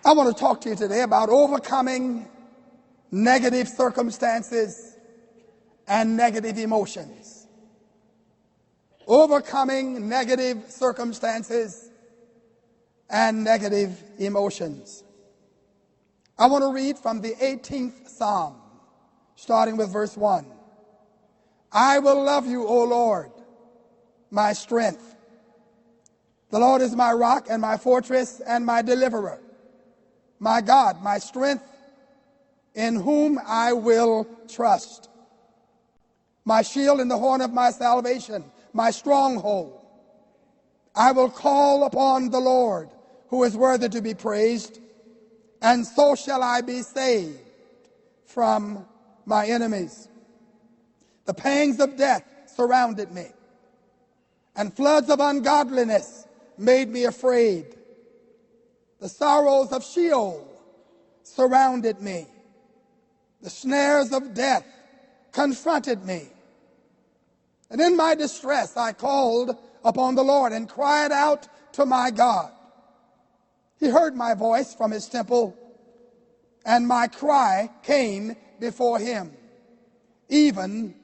I want to talk to you today about overcoming negative circumstances and negative emotions. Overcoming negative circumstances and negative emotions. I want to read from the 18th Psalm, starting with verse 1. I will love you, O Lord, my strength. The Lord is my rock and my fortress and my deliverer. My God, my strength, in whom I will trust. My shield and the horn of my salvation, my stronghold. I will call upon the Lord, who is worthy to be praised, and so shall I be saved from my enemies. The pangs of death surrounded me, and floods of ungodliness made me afraid. The sorrows of Sheol surrounded me. The snares of death confronted me. And in my distress I called upon the Lord and cried out to my God. He heard my voice from his temple, and my cry came before him, even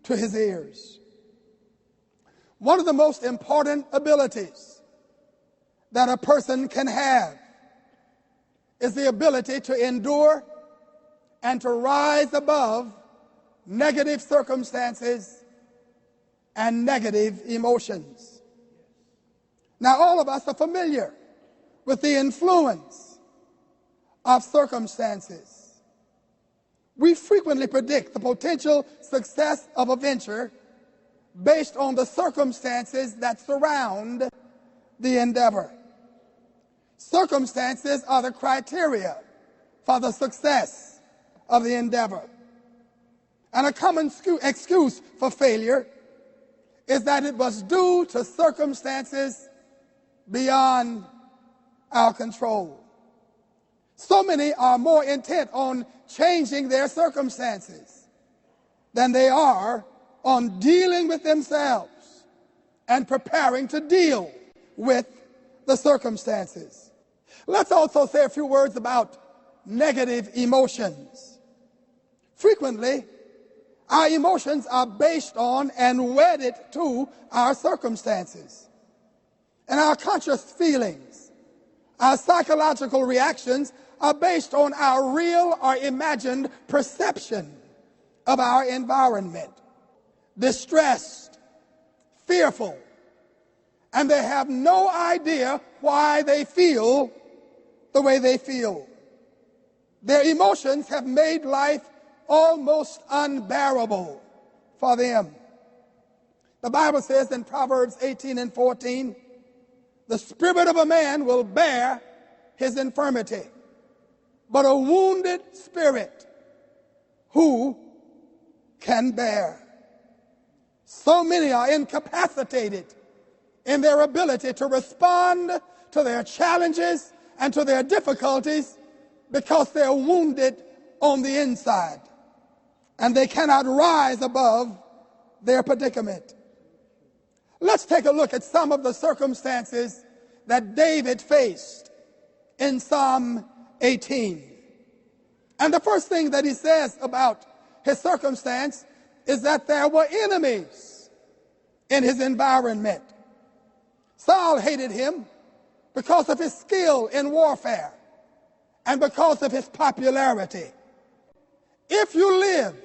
to his ears. One of the most important abilities that a person can have is the ability to endure and to rise above negative circumstances and negative emotions. Now, all of us are familiar with the influence of circumstances. We frequently predict the potential success of a venture based on the circumstances that surround the endeavor. Circumstances are the criteria for the success of the endeavor. And a common excuse for failure is that it was due to circumstances beyond our control. So many are more intent on changing their circumstances than they are on dealing with themselves and preparing to deal with the circumstances. Let's also say a few words about negative emotions. Frequently, our emotions are based on and wedded to our circumstances. And our conscious feelings, our psychological reactions are based on our real or imagined perception of our environment. Distressed, fearful, and they have no idea why they feel the way they feel. Their emotions have made life almost unbearable for them. The Bible says in Proverbs 18 and 14, the spirit of a man will bear his infirmity, but a wounded spirit who can bear? So many are incapacitated in their ability to respond to their challenges and to their difficulties because they're wounded on the inside and they cannot rise above their predicament. Let's take a look at some of the circumstances that David faced in Psalm 18. And the first thing that he says about his circumstance is that there were enemies in his environment. Saul hated him because of his skill in warfare and because of his popularity. If you live,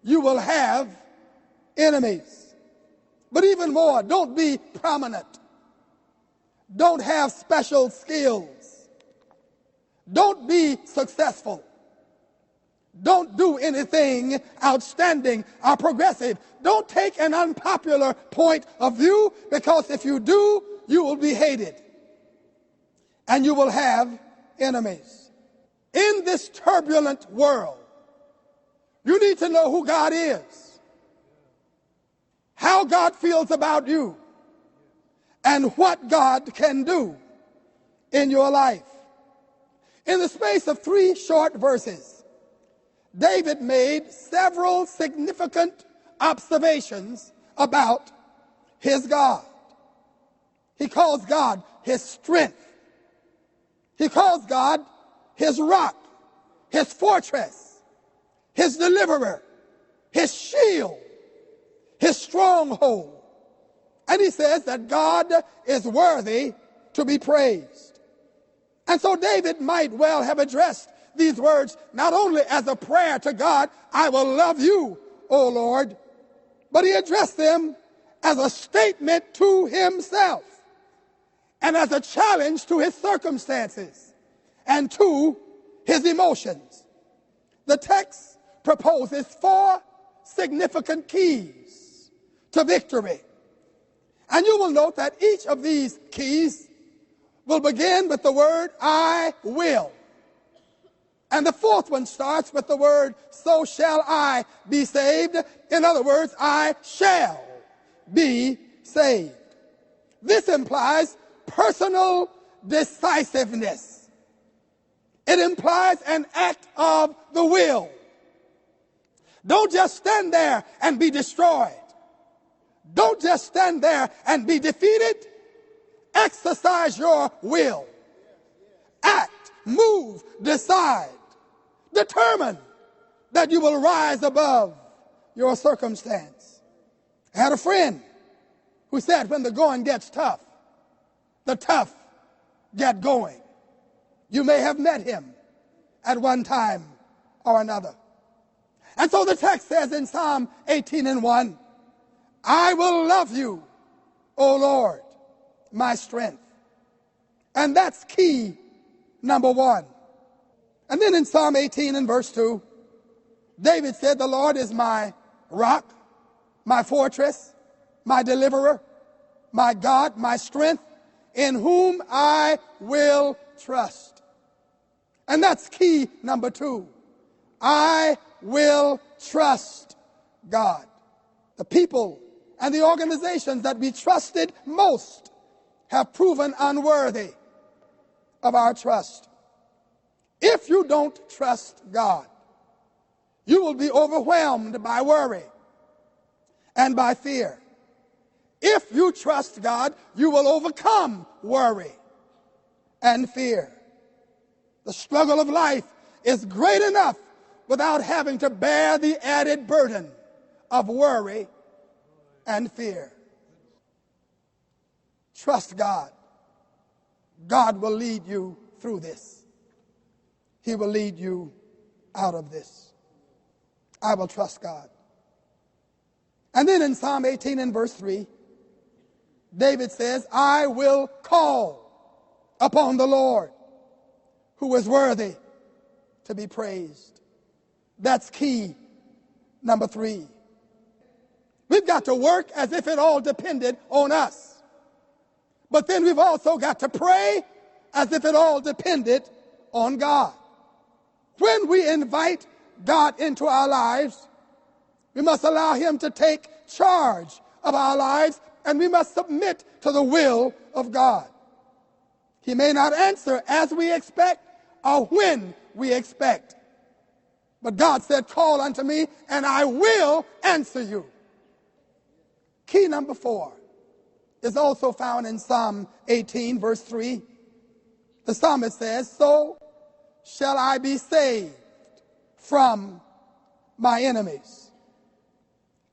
you will have enemies. But even more, don't be prominent. Don't have special skills. Don't be successful. Don't do anything outstanding or progressive. Don't take an unpopular point of view, because if you do, you will be hated and you will have enemies. In this turbulent world, you need to know who God is, how God feels about you, and what God can do in your life. In the space of 3 short verses, David made several significant observations about his God. He calls God his strength. He calls God his rock, his fortress, his deliverer, his shield, his stronghold. And he says that God is worthy to be praised. And so David might well have addressed these words not only as a prayer to God, I will love you, O Lord, but he addressed them as a statement to himself and as a challenge to his circumstances and to his emotions. The text proposes 4 significant keys to victory. And you will note that each of these keys will begin with the word I will. And the 4th one starts with the word so shall I be saved. In other words, I shall be saved. This implies personal decisiveness. It implies an act of the will. Don't just stand there and be destroyed. Don't just stand there and be defeated. Exercise your will. Act, move, decide. Determine that you will rise above your circumstance. I had a friend who said when the going gets tough, the tough get going. You may have met him at one time or another. And so the text says in Psalm 18:1, I will love you, O Lord, my strength. And that's key number 1. And then in Psalm 18 and verse 2, David said, the Lord is my rock, my fortress, my deliverer, my God, my strength, in whom I will trust. And that's key number 2. I will trust God. The people and the organizations that we trusted most have proven unworthy of our trust. If you don't trust God, you will be overwhelmed by worry and by fear. If you trust God, you will overcome worry and fear. The struggle of life is great enough without having to bear the added burden of worry and fear. Trust God. God will lead you through this. He will lead you out of this. I will trust God. And then in Psalm 18 and verse 3, David says, I will call upon the Lord who is worthy to be praised. That's key number 3. We've got to work as if it all depended on us. But then we've also got to pray as if it all depended on God. When we invite God into our lives, we must allow him to take charge of our lives, and we must submit to the will of God. He may not answer as we expect or when we expect. But God said, call unto me and I will answer you. Key number 4 is also found in Psalm 18 verse 3. The psalmist says, so shall I be saved from my enemies.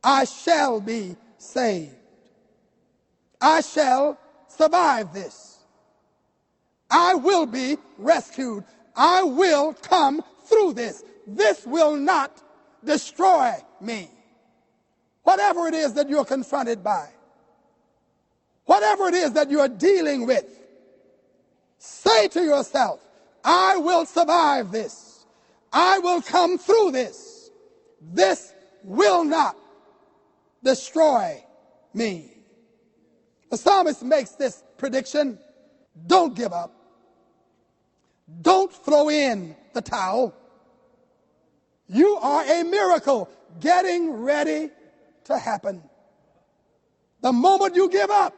I shall be saved. I shall survive this. I will be rescued. I will come through this. This will not destroy me. Whatever it is that you're confronted by, whatever it is that you're dealing with, say to yourself, I will survive this. I will come through this. This will not destroy me. The psalmist makes this prediction. Don't give up. Don't throw in the towel. You are a miracle getting ready to happen. The moment you give up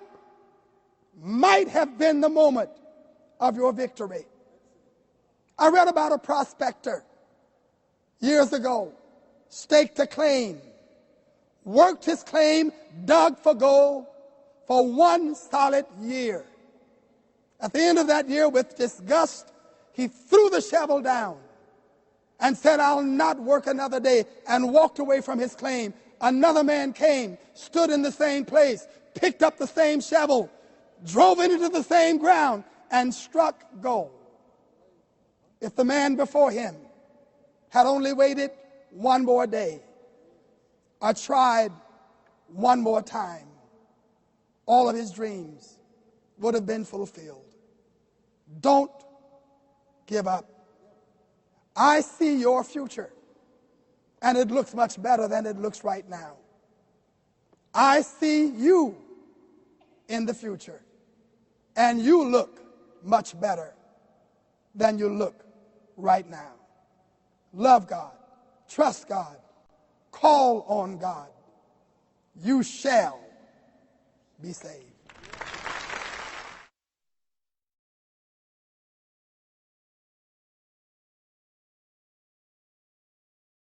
might have been the moment of your victory. I read about a prospector years ago, staked a claim, worked his claim, dug for gold for 1 solid year. At the end of that year, with disgust he threw the shovel down and said, I'll not work another day, and walked away from his claim. Another man came, stood in the same place, picked up the same shovel, drove it into the same ground, and struck gold. If the man before him had only waited one more day or tried one more time, all of his dreams would have been fulfilled. Don't give up. I see your future, and it looks much better than it looks right now. I see you in the future, and you look much better than you look right now. Love God, trust God, call on God. You shall be saved.